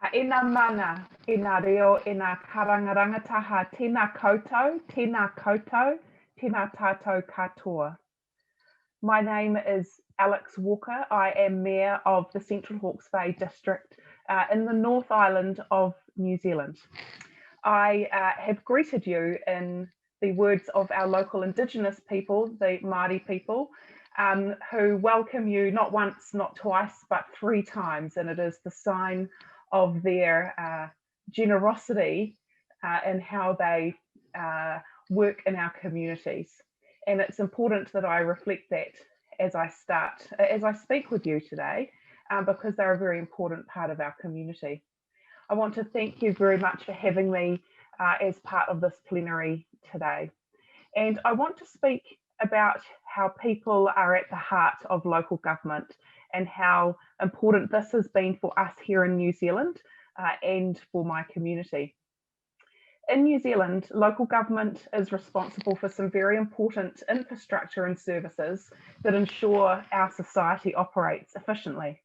Ina mana, ina reo, ina karangarangataha, tēnā koutou, tēnā tātou katoa. My name is Alex Walker. I am Mayor of the Central Hawke's Bay District in the North Island of New Zealand. I have greeted you in the words of our local Indigenous people, the Māori people, who welcome you not once, not twice, but 3 times, and it is the sign of their generosity in how they work in our communities. And it's important that I reflect that as I speak with you today, because they're a very important part of our community. I want to thank you very much for having me as part of this plenary today. And I want to speak about how people are at the heart of local government and how important this has been for us here in New Zealand and for my community. In New Zealand, local government is responsible for some very important infrastructure and services that ensure our society operates efficiently.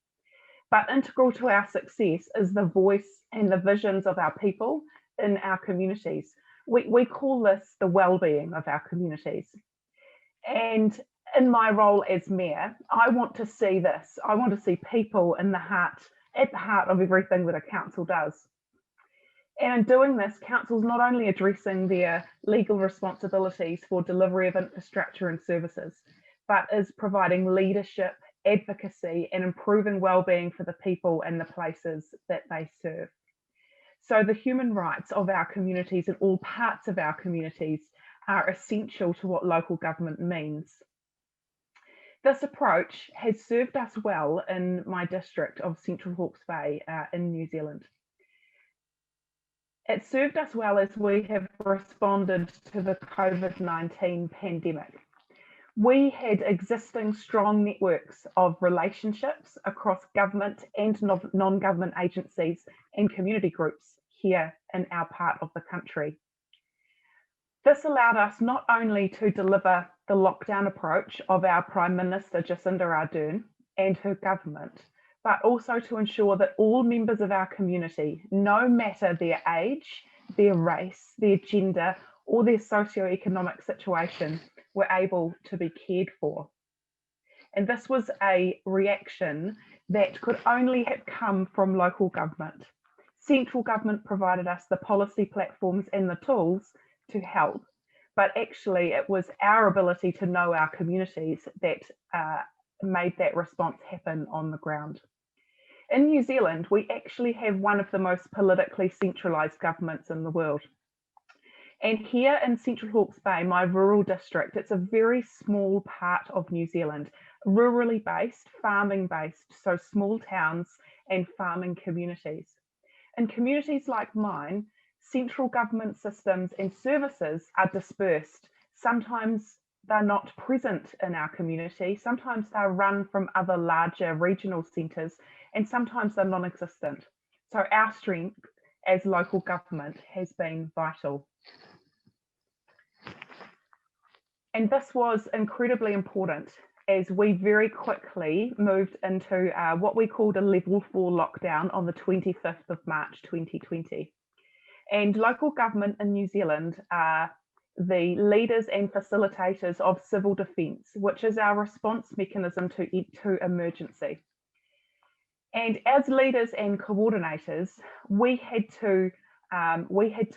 But integral to our success is the voice and the visions of our people in our communities. We call this the well-being of our communities. And in my role as mayor, I want to see this. I want to see people at the heart of everything that a council does. And in doing this, council's not only addressing their legal responsibilities for delivery of infrastructure and services, but is providing leadership, advocacy, and improving well-being for the people and the places that they serve. So the human rights of our communities and all parts of our communities are essential to what local government means. This approach has served us well in my district of Central Hawke's Bay in New Zealand. It served us well as we have responded to the COVID-19 pandemic. We had existing strong networks of relationships across government and non-government agencies and community groups here in our part of the country. This allowed us not only to deliver the lockdown approach of our Prime Minister Jacinda Ardern and her government, but also to ensure that all members of our community, no matter their age, their race, their gender, or their socioeconomic situation, were able to be cared for. And this was a reaction that could only have come from local government. Central government provided us the policy platforms and the tools to help, but actually it was our ability to know our communities that made that response happen on the ground. In New Zealand, we actually have one of the most politically centralised governments in the world. And here in Central Hawke's Bay, my rural district, it's a very small part of New Zealand, rurally based, farming based, so small towns and farming communities. In communities like mine, central government systems and services are dispersed. Sometimes they're not present in our community, sometimes they're run from other larger regional centres, and sometimes they're non-existent. So our strength as local government has been vital. And this was incredibly important as we very quickly moved into what we called a level 4 lockdown on the 25th of March 2020. And local government in New Zealand are the leaders and facilitators of civil defence, which is our response mechanism to emergency. And as leaders and coordinators, we had to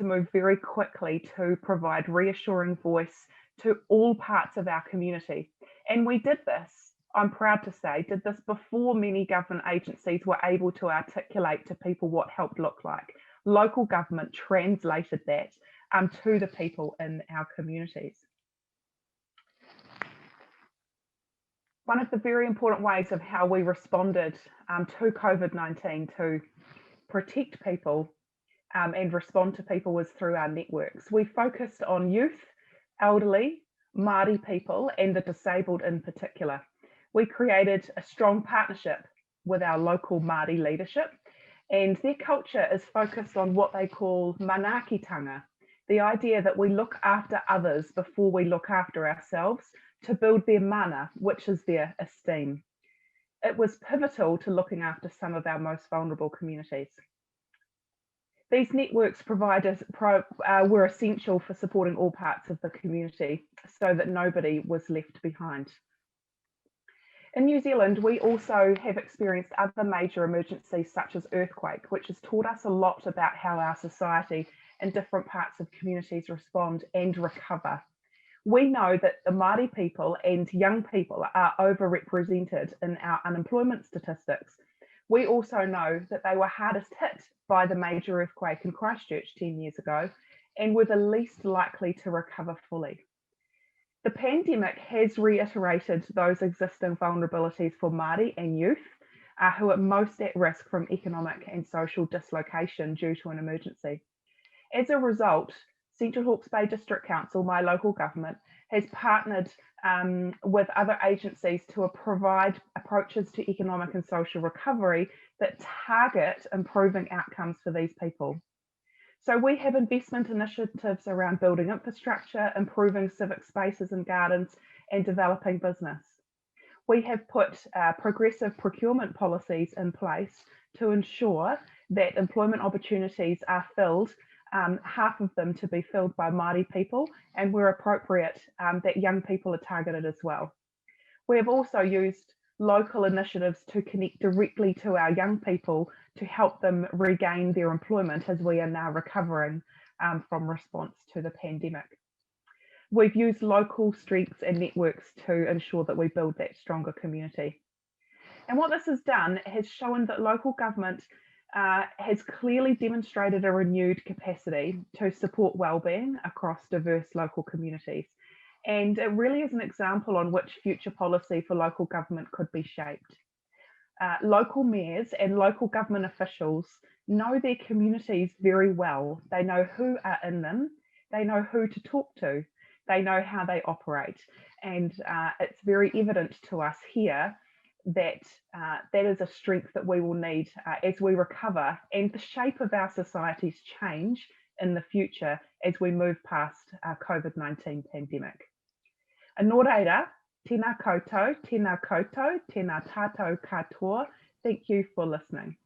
move very quickly to provide reassuring voice to all parts of our community. And we did this, I'm proud to say, did this before many government agencies were able to articulate to people what help looked like. Local government translated that to the people in our communities. One of the very important ways of how we responded to COVID-19 to protect people and respond to people was through our networks. We focused on youth, elderly, Māori people, and the disabled in particular. We created a strong partnership with our local Māori leadership, and their culture is focused on what they call manaakitanga, the idea that we look after others before we look after ourselves to build their mana, which is their esteem. It was pivotal to looking after some of our most vulnerable communities. These networks were essential for supporting all parts of the community so that nobody was left behind. In New Zealand, we also have experienced other major emergencies such as earthquake, which has taught us a lot about how our society and different parts of communities respond and recover. We know that the Māori people and young people are overrepresented in our unemployment statistics. We also know that they were hardest hit by the major earthquake in Christchurch 10 years ago and were the least likely to recover fully. The pandemic has reiterated those existing vulnerabilities for Māori and youth who are most at risk from economic and social dislocation due to an emergency. As a result, Central Hawke's Bay District Council, my local government, has partnered with other agencies to provide approaches to economic and social recovery that target improving outcomes for these people. So we have investment initiatives around building infrastructure, improving civic spaces and gardens, and developing business. We have put progressive procurement policies in place to ensure that employment opportunities are filled, half of them to be filled by Māori people, and where appropriate, that young people are targeted as well. We have also used local initiatives to connect directly to our young people to help them regain their employment as we are now recovering from response to the pandemic. We've used local strengths and networks to ensure that we build that stronger community. And what this has done has shown that local government has clearly demonstrated a renewed capacity to support wellbeing across diverse local communities. And it really is an example on which future policy for local government could be shaped. Local mayors and local government officials know their communities very well. They know who are in them, they know who to talk to, they know how they operate. And it's very evident to us here that that is a strength that we will need as we recover and the shape of our societies change in the future as we move past COVID-19 pandemic. Nō reira, tēnā koutou, tēnā koutou, tēnā tātou katoa. Thank you for listening.